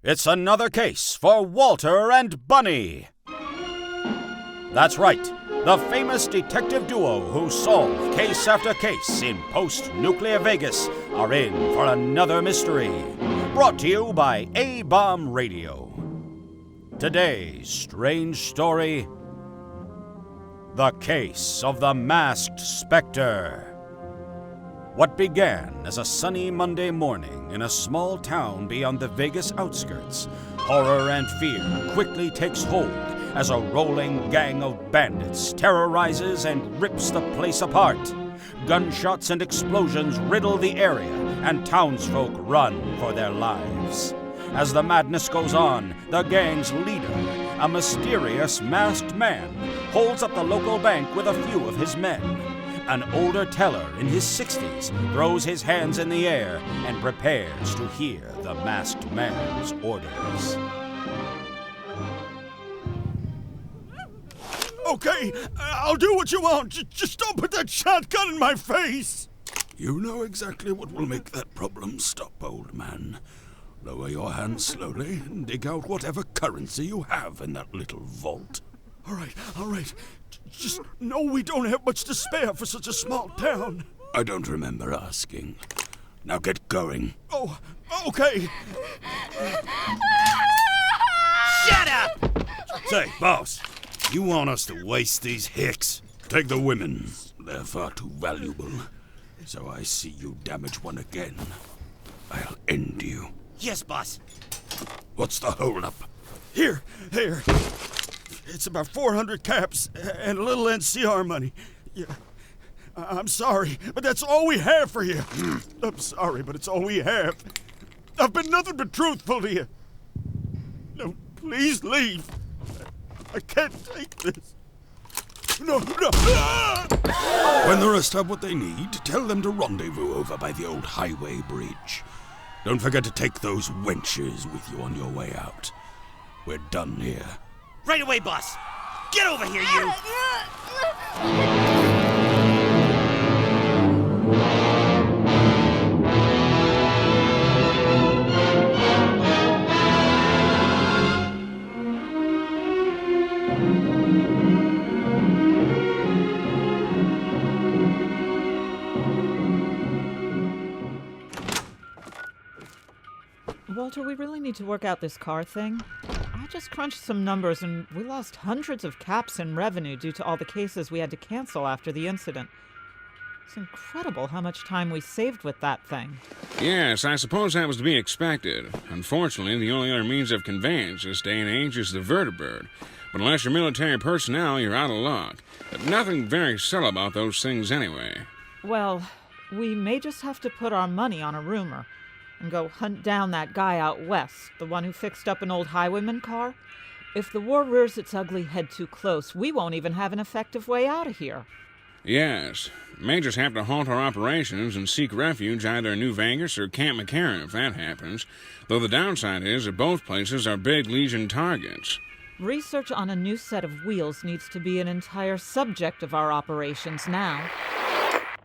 It's another case for Walter and Bunny. That's right, the famous detective duo who solve case after case in post-nuclear Vegas are in for another mystery. Brought to you by A-Bomb Radio. Today's strange story: the case of the masked Specter. What began as a sunny Monday morning in a small town beyond the Vegas outskirts, horror and fear quickly takes hold as a rolling gang of bandits terrorizes and rips the place apart. Gunshots and explosions riddle the area, and townsfolk run for their lives. As the madness goes on, the gang's leader, a mysterious masked man, holds up the local bank with a few of his men. An older teller in his 60s throws his hands in the air and prepares to hear the masked man's orders. Okay, I'll do what you want. Just don't put that shotgun in my face. You know exactly what will make that problem stop, old man. Lower your hands slowly and dig out whatever currency you have in that little vault. All right. Just know we don't have much to spare for such a small town. I don't remember asking. Now get going. Oh, okay. Shut up! Say, boss, you want us to waste these hicks? Take the women. They're far too valuable. So I see you damage one again, I'll end you. Yes, boss. What's the holdup? Here. It's about 400 caps and a little NCR money. Yeah, I'm sorry, but that's all we have for you. I'm sorry, but it's all we have. I've been nothing but truthful to you. No, please leave. I can't take this. No. When the rest have what they need, tell them to rendezvous over by the old highway bridge. Don't forget to take those wenches with you on your way out. We're done here. Right away, boss. Get over here, you! Walter, we really need to work out this car thing. I just crunched some numbers and we lost hundreds of caps in revenue due to all the cases we had to cancel after the incident. It's incredible how much time we saved with that thing. Yes, I suppose that was to be expected. Unfortunately, the only other means of conveyance this day and age is the vertibird. But unless you're military personnel, you're out of luck. But nothing very subtle about those things anyway. Well, we may just have to put our money on a rumor and go hunt down that guy out west, the one who fixed up an old highwayman car. If the war rears its ugly head too close, we won't even have an effective way out of here. Yes, may just have to halt our operations and seek refuge either in New Vegas or Camp McCarran if that happens, though the downside is that both places are big Legion targets. Research on a new set of wheels needs to be an entire subject of our operations now.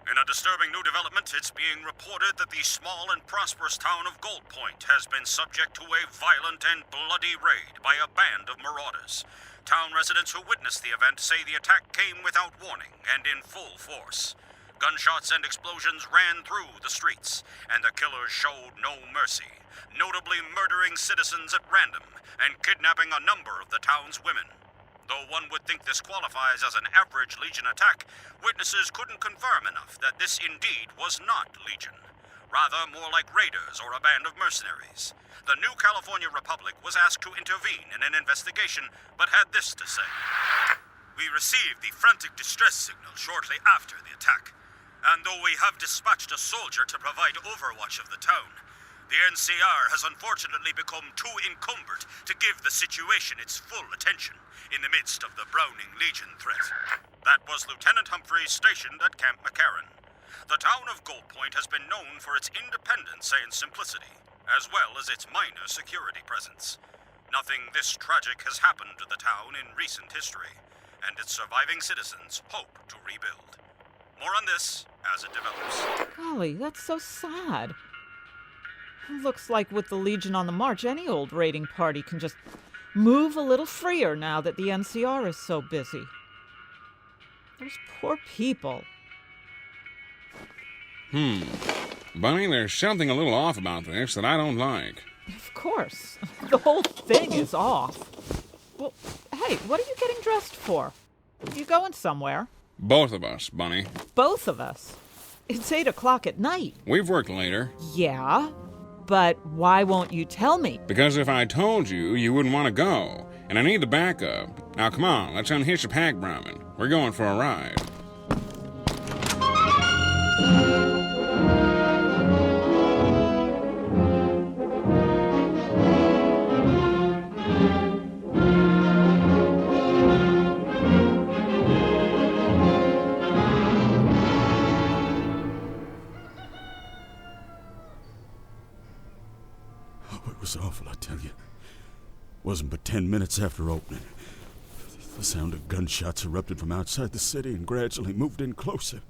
In a disturbing new development, it's being reported that the small and prosperous town of Gold Point has been subject to a violent and bloody raid by a band of marauders. Town residents who witnessed the event say the attack came without warning and in full force. Gunshots and explosions ran through the streets, and the killers showed no mercy, notably murdering citizens at random and kidnapping a number of the town's women. Though one would think this qualifies as an average Legion attack, witnesses couldn't confirm enough that this indeed was not Legion. Rather, more like raiders or a band of mercenaries. The New California Republic was asked to intervene in an investigation, but had this to say. We received the frantic distress signal shortly after the attack, and though we have dispatched a soldier to provide overwatch of the town, the NCR has unfortunately become too encumbered to give the situation its full attention in the midst of the Browning Legion threat. That was Lieutenant Humphreys stationed at Camp McCarran. The town of Gold Point has been known for its independence and simplicity, as well as its minor security presence. Nothing this tragic has happened to the town in recent history, and its surviving citizens hope to rebuild. More on this as it develops. Golly, that's so sad. Looks like with the Legion on the march, any old raiding party can just move a little freer now that the NCR is so busy. Those poor people. Bunny, there's something a little off about this that I don't like. Of course. The whole thing is off. Well, hey, what are you getting dressed for? You going somewhere? Both of us, Bunny. Both of us. It's 8 o'clock at night. We've worked later. Yeah, but why won't you tell me? Because if I told you, you wouldn't want to go. And I need the backup. Now come on, let's unhitch the pack, Brahmin. We're going for a ride. It was awful, I tell you. Wasn't but 10 minutes after opening. The sound of gunshots erupted from outside the city and gradually moved in closer.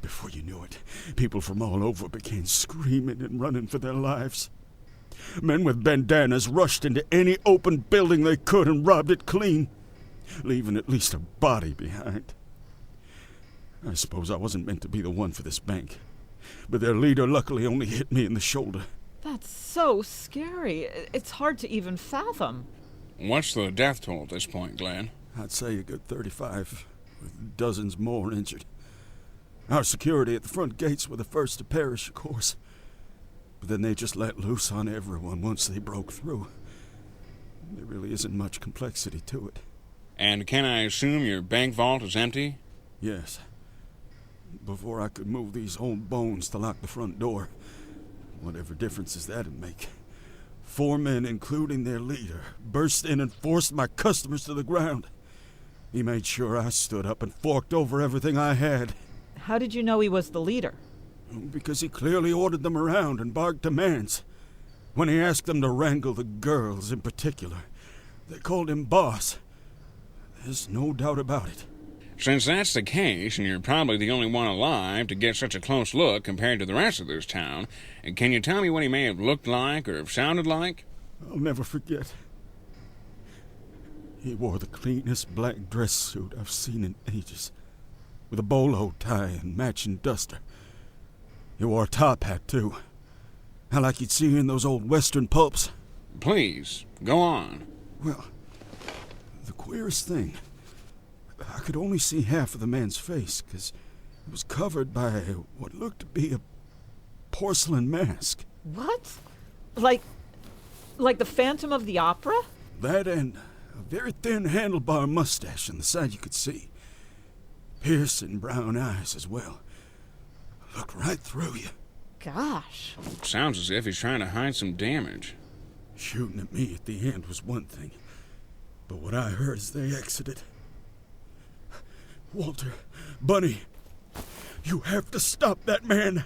Before you knew it, people from all over began screaming and running for their lives. Men with bandanas rushed into any open building they could and robbed it clean, leaving at least a body behind. I suppose I wasn't meant to be the one for this bank, but their leader luckily only hit me in the shoulder. That's so scary. It's hard to even fathom. What's the death toll at this point, Glenn? I'd say a good 35, with dozens more injured. Our security at the front gates were the first to perish, of course. But then they just let loose on everyone once they broke through. There really isn't much complexity to it. And can I assume your bank vault is empty? Yes. Before I could move these old bones to lock the front door, whatever differences that'd make, 4 men, including their leader, burst in and forced my customers to the ground. He made sure I stood up and forked over everything I had. How did you know he was the leader? Because he clearly ordered them around and barked demands. When he asked them to wrangle the girls in particular, they called him boss. There's no doubt about it. Since that's the case, and you're probably the only one alive to get such a close look compared to the rest of this town, can you tell me what he may have looked like or have sounded like? I'll never forget. He wore the cleanest black dress suit I've seen in ages, with a bolo tie and matching duster. He wore a top hat, too. Like you'd see in those old Western pulps. Please, go on. Well, the queerest thing, I could only see half of the man's face, because it was covered by what looked to be a porcelain mask. What? Like the Phantom of the Opera? That and a very thin handlebar mustache on the side you could see. Piercing brown eyes as well. Looked right through you. Gosh. Sounds as if he's trying to hide some damage. Shooting at me at the end was one thing, but what I heard as they exited... Walter, Bunny, you have to stop that man.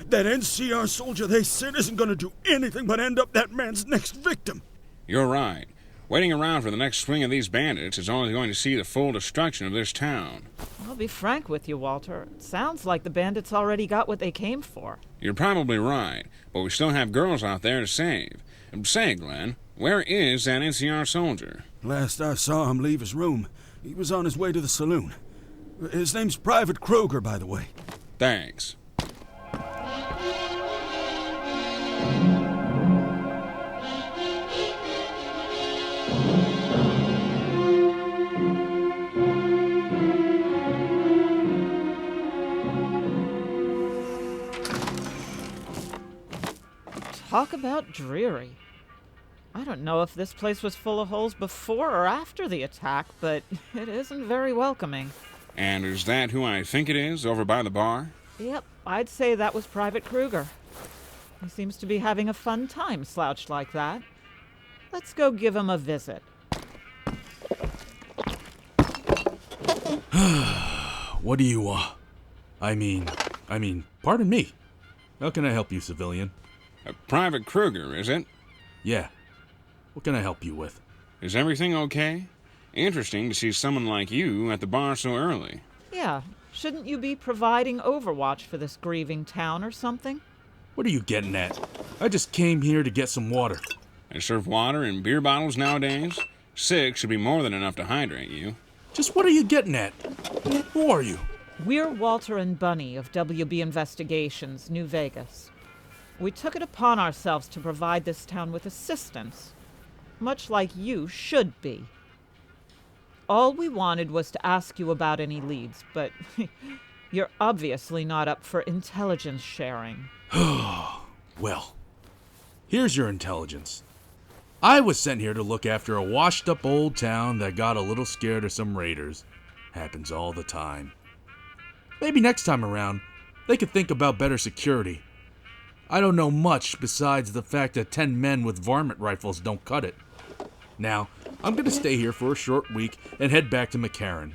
That NCR soldier they sent isn't going to do anything but end up that man's next victim. You're right. Waiting around for the next swing of these bandits is only going to see the full destruction of this town. I'll be frank with you, Walter. It sounds like the bandits already got what they came for. You're probably right, but we still have girls out there to save. Say, Glenn, where is that NCR soldier? Last I saw him leave his room, he was on his way to the saloon. His name's Private Kruger, by the way. Thanks. Talk about dreary. I don't know if this place was full of holes before or after the attack, but it isn't very welcoming. And is that who I think it is, over by the bar? Yep, I'd say that was Private Kruger. He seems to be having a fun time slouched like that. Let's go give him a visit. What do you, I mean, pardon me. How can I help you, civilian? Private Kruger, is it? Yeah. What can I help you with? Is everything okay? Interesting to see someone like you at the bar so early. Yeah, shouldn't you be providing overwatch for this grieving town or something? What are you getting at? I just came here to get some water. They serve water in beer bottles nowadays. 6 should be more than enough to hydrate you. Just what are you getting at? Who are you? We're Walter and Bunny of WB Investigations, New Vegas. We took it upon ourselves to provide this town with assistance, much like you should be. All we wanted was to ask you about any leads, but you're obviously not up for intelligence sharing. Well, here's your intelligence. I was sent here to look after a washed-up old town that got a little scared of some raiders. Happens all the time. Maybe next time around, they could think about better security. I don't know much besides the fact that 10 men with varmint rifles don't cut it. Now, I'm gonna stay here for a short week and head back to McCarran.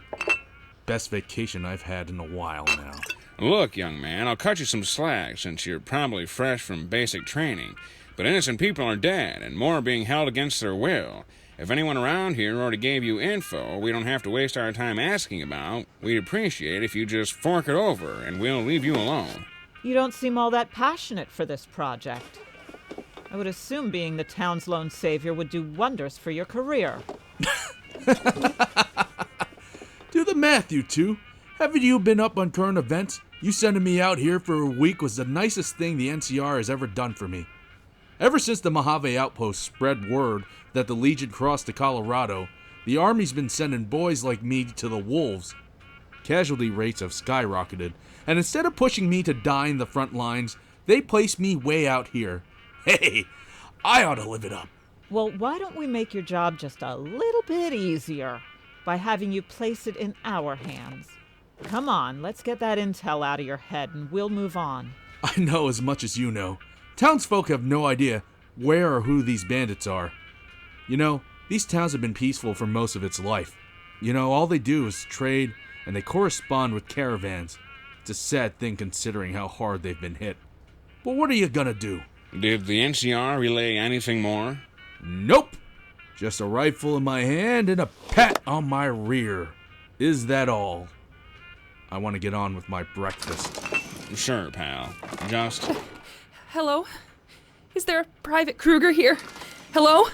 Best vacation I've had in a while now. Look, young man, I'll cut you some slack since you're probably fresh from basic training. But innocent people are dead, and more are being held against their will. If anyone around here already gave you info we don't have to waste our time asking about, we'd appreciate if you just fork it over, and we'll leave you alone. You don't seem all that passionate for this project. I would assume being the town's lone savior would do wonders for your career. Do the math, you two. Haven't you been up on current events? You sending me out here for a week was the nicest thing the NCR has ever done for me. Ever since the Mojave Outpost spread word that the Legion crossed to Colorado, the Army's been sending boys like me to the wolves. Casualty rates have skyrocketed, and instead of pushing me to die in the front lines, they place me way out here. Hey, I ought to live it up. Well, why don't we make your job just a little bit easier by having you place it in our hands? Come on, let's get that intel out of your head and we'll move on. I know as much as you know. Townsfolk have no idea where or who these bandits are. You know, these towns have been peaceful for most of its life. You know, all they do is trade, and they correspond with caravans. It's a sad thing considering how hard they've been hit. But what are you gonna do? Did the NCR relay anything more? Nope! Just a rifle in my hand and a pat on my rear. Is that all? I want to get on with my breakfast. Sure, pal. Just... Hello? Is there a Private Kruger here? Hello?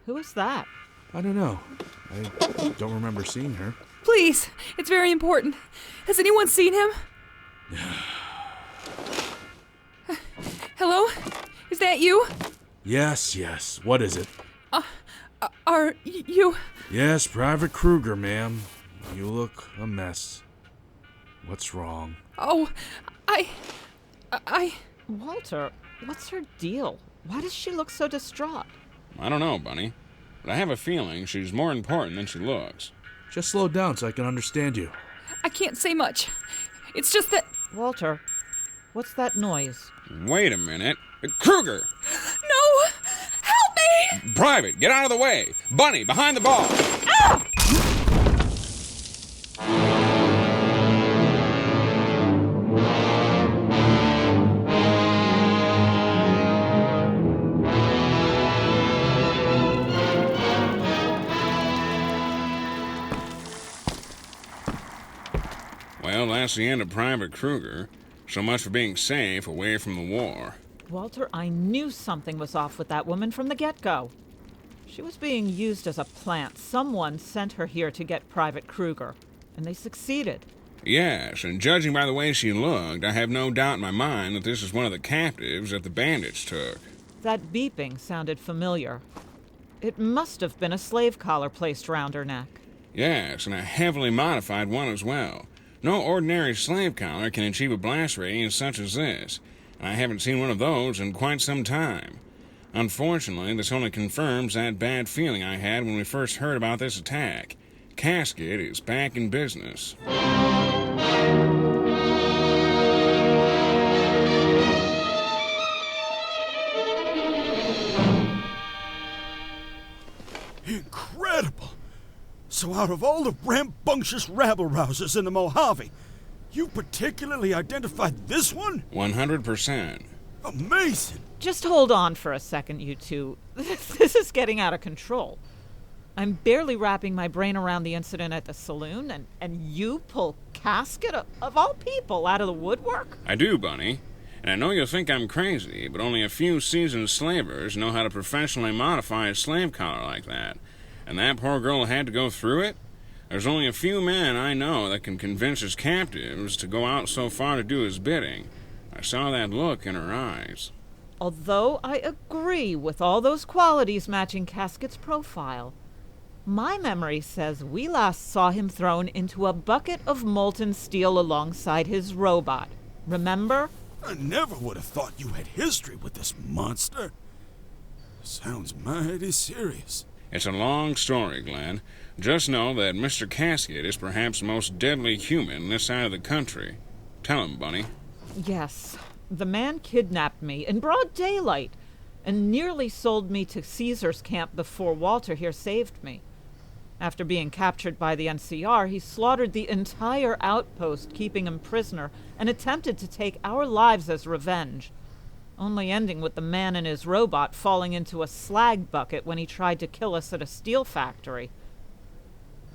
Who is that? I don't know. I don't remember seeing her. Please, it's very important. Has anyone seen him? Hello? Is that you? Yes. What is it? Are you... Yes, Private Kruger, ma'am. You look a mess. What's wrong? Oh, I... Walter, what's her deal? Why does she look so distraught? I don't know, Bunny. But I have a feeling she's more important than she looks. Just slow down so I can understand you. I can't say much. It's just that... Walter, what's that noise? Wait a minute. Kruger! No! Help me! Private, get out of the way! Bunny, behind the ball! Well, that's the end of Private Kruger. So much for being safe away from the war. Walter, I knew something was off with that woman from the get-go. She was being used as a plant. Someone sent her here to get Private Kruger, and they succeeded. Yes, and judging by the way she looked, I have no doubt in my mind that this is one of the captives that the bandits took. That beeping sounded familiar. It must have been a slave collar placed round her neck. Yes, and a heavily modified one as well. No ordinary slave collar can achieve a blast radius such as this. I haven't seen one of those in quite some time. Unfortunately, this only confirms that bad feeling I had when we first heard about this attack. Casket is back in business. Incredible! So out of all the rambunctious rabble-rousers in the Mojave, you particularly identified this one? 100%. Amazing! Just hold on for a second, you two. This is getting out of control. I'm barely wrapping my brain around the incident at the saloon, and you pull Casket, of all people, out of the woodwork? I do, Bunny. And I know you'll think I'm crazy, but only a few seasoned slavers know how to professionally modify a slave collar like that. And that poor girl had to go through it? There's only a few men I know that can convince his captives to go out so far to do his bidding. I saw that look in her eyes. Although I agree with all those qualities matching Casket's profile, my memory says we last saw him thrown into a bucket of molten steel alongside his robot. Remember? I never would have thought you had history with this monster. Sounds mighty serious. It's a long story, Glenn. Just know that Mr. Casket is perhaps the most deadly human this side of the country. Tell him, Bunny. Yes. The man kidnapped me in broad daylight and nearly sold me to Caesar's camp before Walter here saved me. After being captured by the NCR, he slaughtered the entire outpost, keeping him prisoner, and attempted to take our lives as revenge, only ending with the man and his robot falling into a slag bucket when he tried to kill us at a steel factory.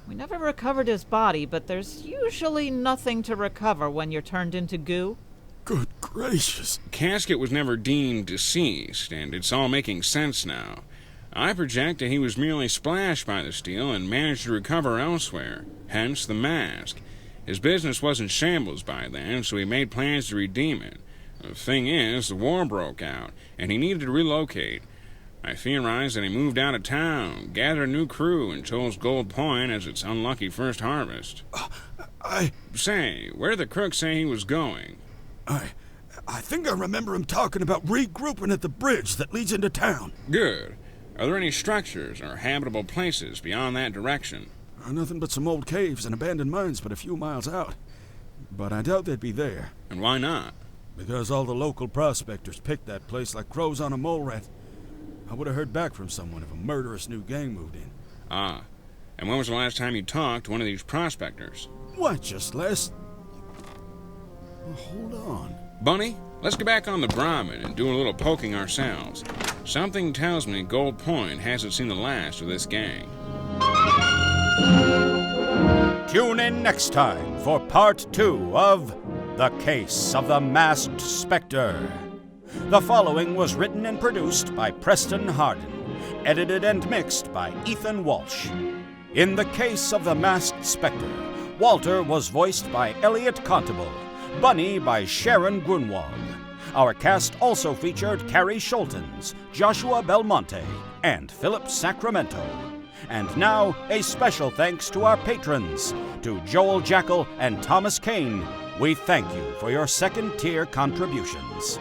We never recovered his body, but there's usually nothing to recover when you're turned into goo. Good gracious. Casket was never deemed deceased, and it's all making sense now. I project that he was merely splashed by the steel and managed to recover elsewhere, hence the mask. His business was in shambles by then, so he made plans to redeem it. The thing is, the war broke out, and he needed to relocate. I theorized that he moved out of town, gathered a new crew, and chose Gold Point as its unlucky first harvest. Say, where did the crook say he was going? I think I remember him talking about regrouping at the bridge that leads into town. Good. Are there any structures or habitable places beyond that direction? Nothing but some old caves and abandoned mines but a few miles out. But I doubt they'd be there. And why not? Because all the local prospectors picked that place like crows on a mole rat. I would have heard back from someone if a murderous new gang moved in. Ah. And when was the last time you talked to one of these prospectors? What, just last... Well, hold on. Bunny, let's get back on the Brahmin and do a little poking ourselves. Something tells me Gold Point hasn't seen the last of this gang. Tune in next time for part 2 of The Case of the Masked Specter. The following was written and produced by Preston Hardin, edited and mixed by Ethan Walsh. In The Case of the Masked Specter, Walter was voiced by Elliot Contable, Bunny by Sharon Grunwald. Our cast also featured Carrie Scholtens, Joshua Belmonte, and Philip Sacramento. And now, a special thanks to our patrons. To Joel Jackal and Thomas Kane, we thank you for your second-tier contributions.